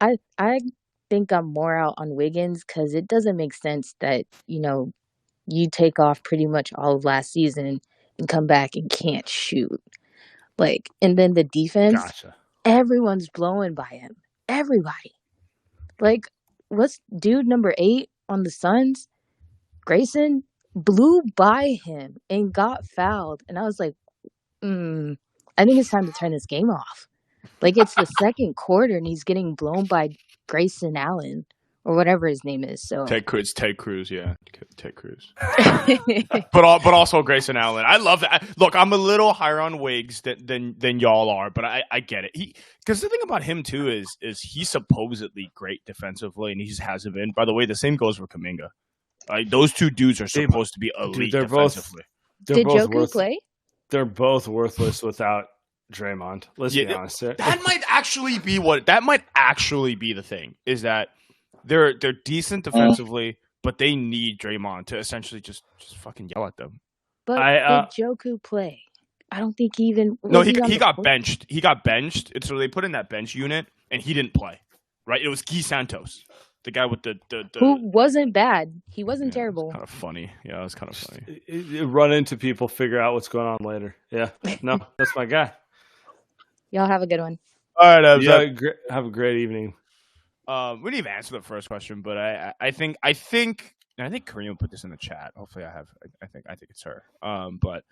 [SPEAKER 6] I think I'm more out on Wiggins, because it doesn't make sense that, you take off pretty much all of last season and come back and can't shoot. Like, and then the defense,
[SPEAKER 1] Gotcha.
[SPEAKER 6] Everyone's blowing by him. Everybody. Like, what's dude number 8 on the Suns? Grayson blew by him and got fouled. And I was like, I think it's time to turn this game off. Like, it's the second quarter and he's getting blown by Grayson Allen or whatever his name is. So
[SPEAKER 2] Ted Cruz, yeah, Ted Cruz. but also Grayson Allen. I love that. Look, I'm a little higher on Wiggs than y'all are, but I get it. Because the thing about him too is he's supposedly great defensively, and he just hasn't been. By the way, the same goes for Kuminga. Those two dudes are supposed to be elite defensively.
[SPEAKER 6] Did Joku play?
[SPEAKER 1] They're both worthless without Draymond. Let's be honest.
[SPEAKER 2] That might actually be the thing, is that they're decent defensively, but they need Draymond to essentially just fucking yell at them.
[SPEAKER 6] But did Joku play? I don't think he even.
[SPEAKER 2] No, he got benched. He got benched. So they put in that bench unit, and he didn't play. Right? It was Guy Santos, the guy with the
[SPEAKER 6] who wasn't bad. He wasn't terrible.
[SPEAKER 2] Kind of funny. Yeah, it was kind of funny.
[SPEAKER 1] Run into people, figure out what's going on later. Yeah, no, that's my guy.
[SPEAKER 6] Y'all have a good one.
[SPEAKER 2] All right,
[SPEAKER 1] have a great evening.
[SPEAKER 2] We didn't even answer the first question, but I think Kareem put this in the chat. Hopefully, I think it's her. But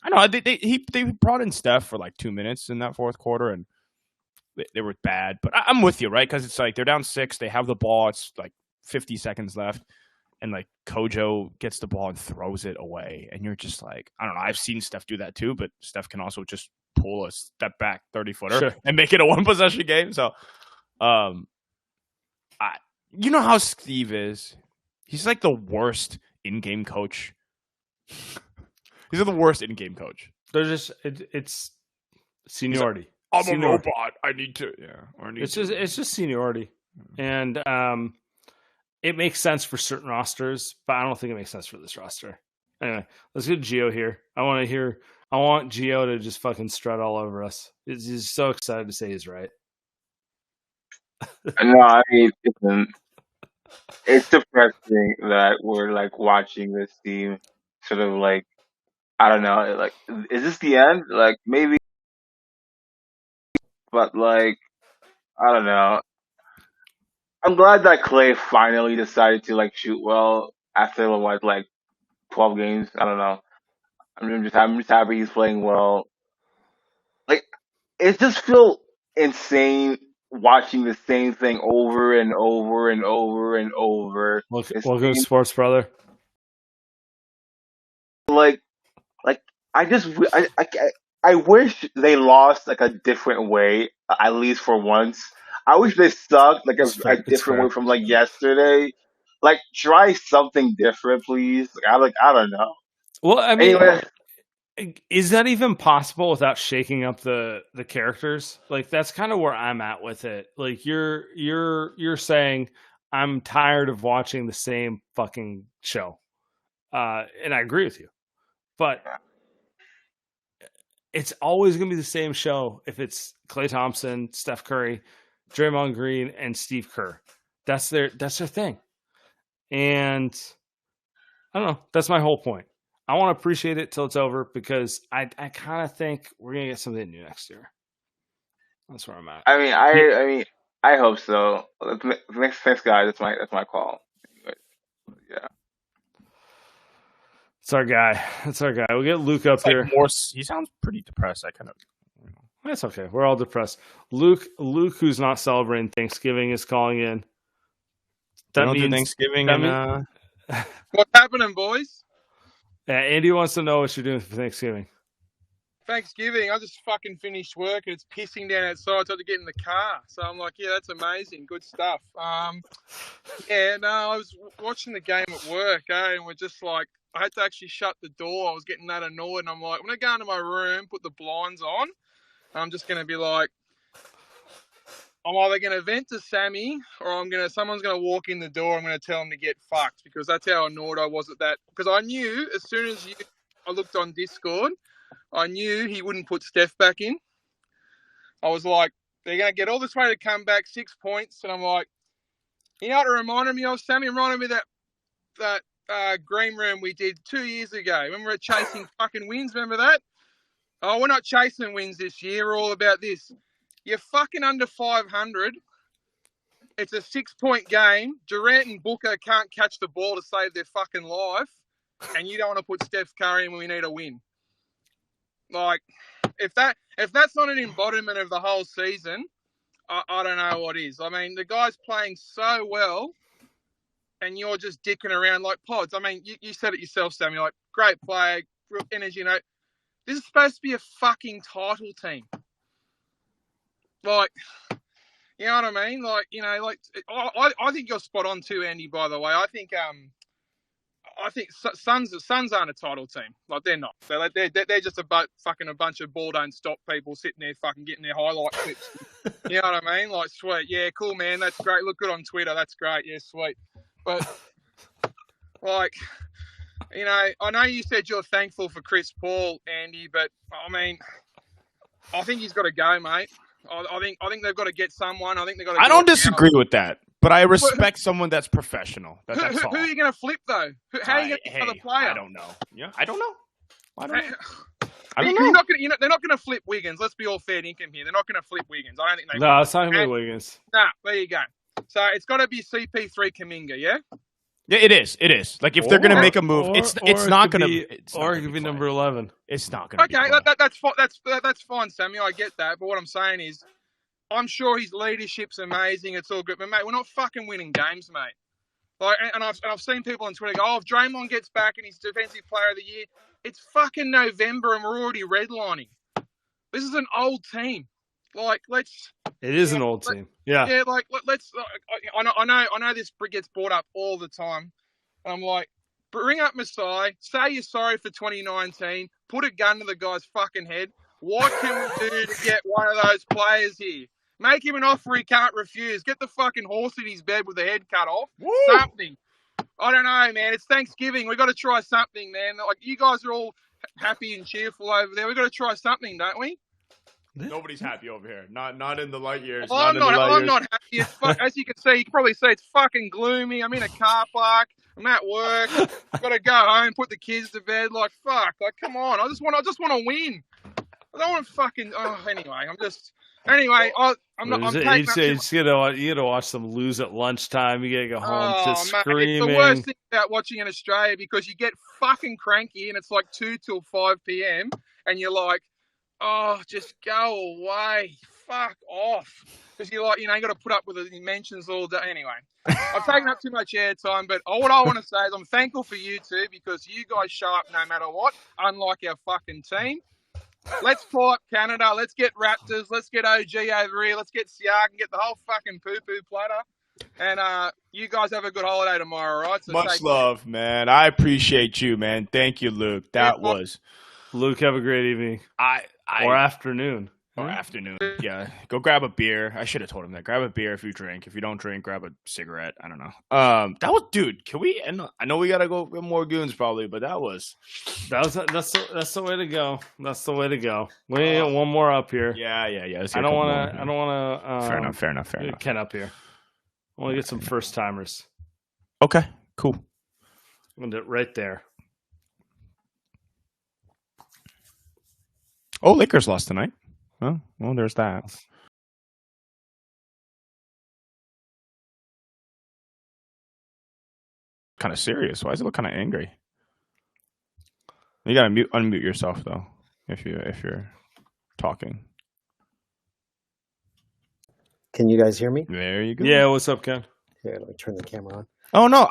[SPEAKER 2] I know they brought in Steph for like 2 minutes in that fourth quarter, and they were bad. But I'm with you, right? Because it's like they're down 6, they have the ball, it's like 50 seconds left, and like Kojo gets the ball and throws it away, and you're just like, I don't know. I've seen Steph do that too, but Steph can also just pull a step back 30-footer and make it a 1-possession game. So, you know how Steve is. He's like the worst in-game coach. He's the worst in-game coach.
[SPEAKER 1] They're just it's seniority.
[SPEAKER 2] I'm a robot. I need to. Yeah.
[SPEAKER 1] It's just seniority, and it makes sense for certain rosters, but I don't think it makes sense for this roster. Anyway, let's get Gio here. I want Gio to just fucking strut all over us. He's so excited to say he's right.
[SPEAKER 7] No, I mean, it's depressing that we're like watching this team sort of like, I don't know, like, is this the end? Like, maybe, but like, I don't know. I'm glad that Clay finally decided to like shoot well after like 12 games. I don't know. I'm just happy he's playing well. Like, it just feels insane watching the same thing over and over and over and over.
[SPEAKER 1] Welcome to sports, brother.
[SPEAKER 7] Like I wish they lost like a different way, at least for once. I wish they sucked like a different way from like yesterday. Like, try something different, please. Like, I don't know.
[SPEAKER 1] Well, I mean, anyway, is that even possible without shaking up the characters? Like, that's kind of where I'm at with it. Like, you're saying I'm tired of watching the same fucking show, and I agree with you, but it's always going to be the same show if it's Klay Thompson, Steph Curry, Draymond Green, and Steve Kerr. That's their thing, and I don't know. That's my whole point. I want to appreciate it till it's over because I kind of think we're gonna get something new next year. That's where I'm at.
[SPEAKER 7] I mean, I hope so. Thanks, guys. That's my call. Anyway, yeah.
[SPEAKER 1] That's our guy. We'll get Luke up here.
[SPEAKER 2] He sounds pretty depressed.
[SPEAKER 1] That's okay. We're all depressed. Luke, who's not celebrating Thanksgiving, is calling in.
[SPEAKER 2] That means Thanksgiving.
[SPEAKER 8] What's happening, boys?
[SPEAKER 1] Yeah, Andy wants to know what you're doing for Thanksgiving.
[SPEAKER 8] Thanksgiving, I just fucking finished work and it's pissing down outside, so I had to get in the car. So I'm like, yeah, that's amazing. Good stuff. I was watching the game at work, and we're just like, I had to actually shut the door. I was getting that annoyed, and I'm like, I'm going to go into my room, put the blinds on. I'm just going to be like, I'm either going to vent to Sammy or someone's going to walk in the door. I'm going to tell him to get fucked, because that's how annoyed I was at that. Because I knew as soon as I looked on Discord, I knew he wouldn't put Steph back in. I was like, they're going to get all this way to come back 6 points. And I'm like, you know what it reminded me of, Sammy? It reminded me of that green room we did 2 years ago when we were chasing fucking wins. Remember that? Oh, we're not chasing wins this year. We're all about this. You're fucking under 500. It's a 6-point game. Durant and Booker can't catch the ball to save their fucking life. And you don't want to put Steph Curry in when we need a win. Like, if that's not an embodiment of the whole season, I don't know what is. I mean, the guy's playing so well. and you're just dicking around like Pods. I mean, you said it yourself, Sam. You're like, great player, real energy. You know, this is supposed to be a fucking title team. Like, you know what I mean? Like, you know, like I think you're spot on too, Andy. By the way, I think Suns aren't a title team. Like, they're not. They're just a bunch of ball don't stop people sitting there fucking getting their highlight clips. You know what I mean? Like, sweet, yeah, cool, man. That's great. Look good on Twitter. That's great. Yeah, sweet. But like, you know, I know you said you're thankful for Chris Paul, Andy, but I mean, I think he's got to go, mate. I think they've got to get someone. I think they've got to.
[SPEAKER 2] I don't disagree with that, but I respect someone that's professional. That's all.
[SPEAKER 8] Who are you going to flip though? How are you going to get the player?
[SPEAKER 2] I don't know. Yeah, I don't know.
[SPEAKER 8] They're not going to flip Wiggins. Let's be all fair dinkum here. They're not going to flip Wiggins. I don't think they.
[SPEAKER 1] No, it's not going to be Wiggins.
[SPEAKER 8] Nah, there you go. So it's got to be CP3 Kaminga, yeah.
[SPEAKER 2] Yeah, it is. It is. Like, if they're going to make a move, it's not going to be.
[SPEAKER 1] Or it could be number 11.
[SPEAKER 2] It's not going to be.
[SPEAKER 8] Okay, that's fine, Sammy. I get that. But what I'm saying is, I'm sure his leadership's amazing. It's all good, but mate, we're not fucking winning games, mate. Like, and I've seen people on Twitter go, "Oh, if Draymond gets back and he's Defensive Player of the Year, it's fucking November and we're already redlining. This is an old team. Like, let's."
[SPEAKER 1] It is an old team. Yeah.
[SPEAKER 8] Yeah, like let's. I know this gets brought up all the time, and I'm like, bring up Masai, say you're sorry for 2019, put a gun to the guy's fucking head. What can we do to get one of those players here? Make him an offer he can't refuse. Get the fucking horse in his bed with the head cut off.
[SPEAKER 2] Woo!
[SPEAKER 8] Something. I don't know, man. It's Thanksgiving. We've got to try something, man. Like, you guys are all happy and cheerful over there. We've got to try something, don't we?
[SPEAKER 2] Nobody's happy over here. Not in the light years.
[SPEAKER 8] I'm not happy. As you can see, you can probably see it's fucking gloomy. I'm in a car park. I'm at work. I've got to go home, put the kids to bed. Like, fuck. Like, come on. I just want to win. I don't want to fucking. Oh, anyway. Anyway, I'm not.
[SPEAKER 1] You gotta watch them lose at lunchtime. You gotta go home just screaming.
[SPEAKER 8] It's the worst thing about watching in Australia because you get fucking cranky and it's like 2 till 5 p.m. and you're like, oh, just go away, fuck off, because you're like, you got to put up with the mentions all day. Anyway, I've taken up too much airtime, but what I want to say is I'm thankful for you two because you guys show up no matter what, unlike our fucking team. Let's fly up Canada. Let's get Raptors. Let's get OG over here. Let's get Siak and get the whole fucking poo-poo platter. And you guys have a good holiday tomorrow, all right? So
[SPEAKER 2] much love, man. I appreciate you, man. Thank you, Luke.
[SPEAKER 1] Luke, have a great evening. Or afternoon.
[SPEAKER 2] Or afternoon. Yeah. Go grab a beer. I should have told him that. Grab a beer if you drink. If you don't drink, grab a cigarette. I don't know. Dude, can we end? I know we gotta go get more goons probably, but that's
[SPEAKER 1] the way to go. That's the way to go. We got one more up here.
[SPEAKER 2] Yeah.
[SPEAKER 1] I don't wanna
[SPEAKER 2] Fair enough.
[SPEAKER 1] Ken up here. I wanna get some first timers.
[SPEAKER 2] Okay, cool.
[SPEAKER 1] I'm gonna do it right there.
[SPEAKER 2] Oh, Lakers lost tonight. Oh, well, there's that. Kind of serious. Why does it look kind of angry? You gotta unmute yourself though, if you're talking.
[SPEAKER 9] Can you guys hear me?
[SPEAKER 2] There you go.
[SPEAKER 1] Yeah, what's up, Ken?
[SPEAKER 9] Here, let me turn the camera on.
[SPEAKER 2] Oh no,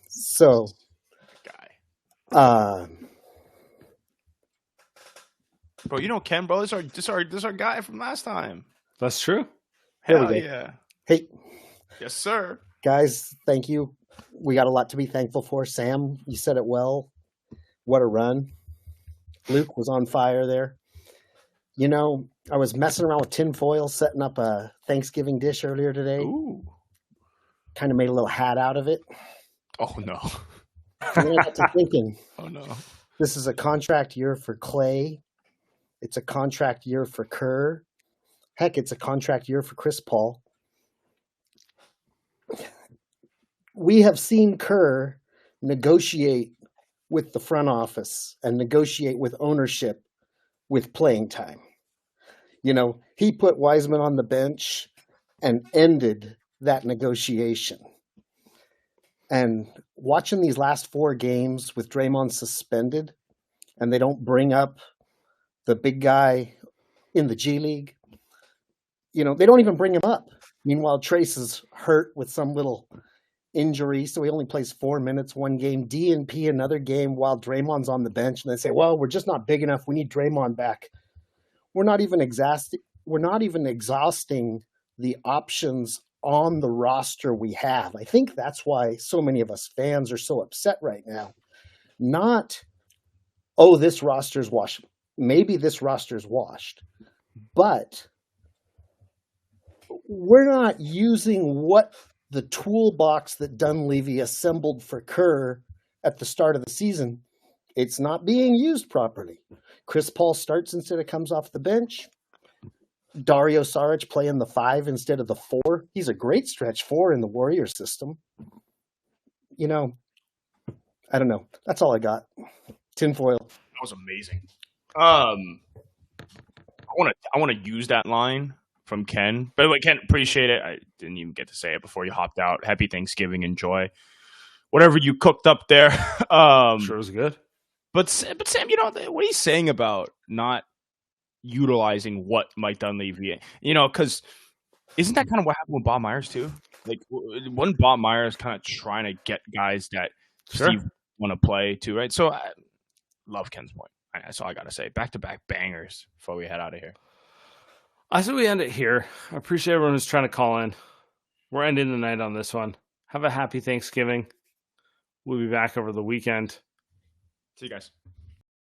[SPEAKER 9] So,
[SPEAKER 2] guy. Bro, Ken, bro, this is our guy from last time.
[SPEAKER 1] That's true.
[SPEAKER 2] Hell yeah.
[SPEAKER 9] Hey.
[SPEAKER 2] Yes, sir.
[SPEAKER 9] Guys, thank you. We got a lot to be thankful for. Sam, you said it well. What a run. Luke was on fire there. I was messing around with tinfoil, setting up a Thanksgiving dish earlier today.
[SPEAKER 2] Ooh.
[SPEAKER 9] Kind of made a little hat out of it.
[SPEAKER 2] Oh, no.
[SPEAKER 9] And then I got to thinking.
[SPEAKER 2] Oh, no.
[SPEAKER 9] This is a contract year for Clay. It's a contract year for Kerr. Heck, it's a contract year for Chris Paul. We have seen Kerr negotiate with the front office and negotiate with ownership with playing time. He put Wiseman on the bench and ended that negotiation. And watching these last 4 games with Draymond suspended, and they don't bring up the big guy in the G League, they don't even bring him up. Meanwhile, Trace is hurt with some little injury, so he only plays 4 minutes one game. DNP another game while Draymond's on the bench, and they say, "Well, we're just not big enough. We need Draymond back." We're not even exhausting the options on the roster we have. I think that's why so many of us fans are so upset right now. Not, oh, this roster's washed. Maybe this roster's washed, but we're not using what the toolbox that Dunleavy assembled for Kerr at the start of the season. It's not being used properly. Chris Paul starts instead of comes off the bench. Dario Saric playing the 5 instead of the 4. He's a great stretch 4 in the Warrior system. You know, I don't know. That's all I got. Tinfoil.
[SPEAKER 2] That was amazing. I want to use that line from Ken. By the way, Ken, appreciate it. I didn't even get to say it before you hopped out. Happy Thanksgiving. Enjoy whatever you cooked up there.
[SPEAKER 1] Sure it was good.
[SPEAKER 2] But Sam, you know, what he's saying about not utilizing what Mike Dunleavy, you know, because isn't that kind of what happened with Bob Myers too? Like, wasn't Bob Myers kind of trying to get guys that Steve want to play too, right? So I love Ken's point. That's all I got to say. Back-to-back bangers before we head out of here.
[SPEAKER 1] I say we end it here. I appreciate everyone who's trying to call in. We're ending the night on this one. Have a happy Thanksgiving. We'll be back over the weekend.
[SPEAKER 2] See you guys.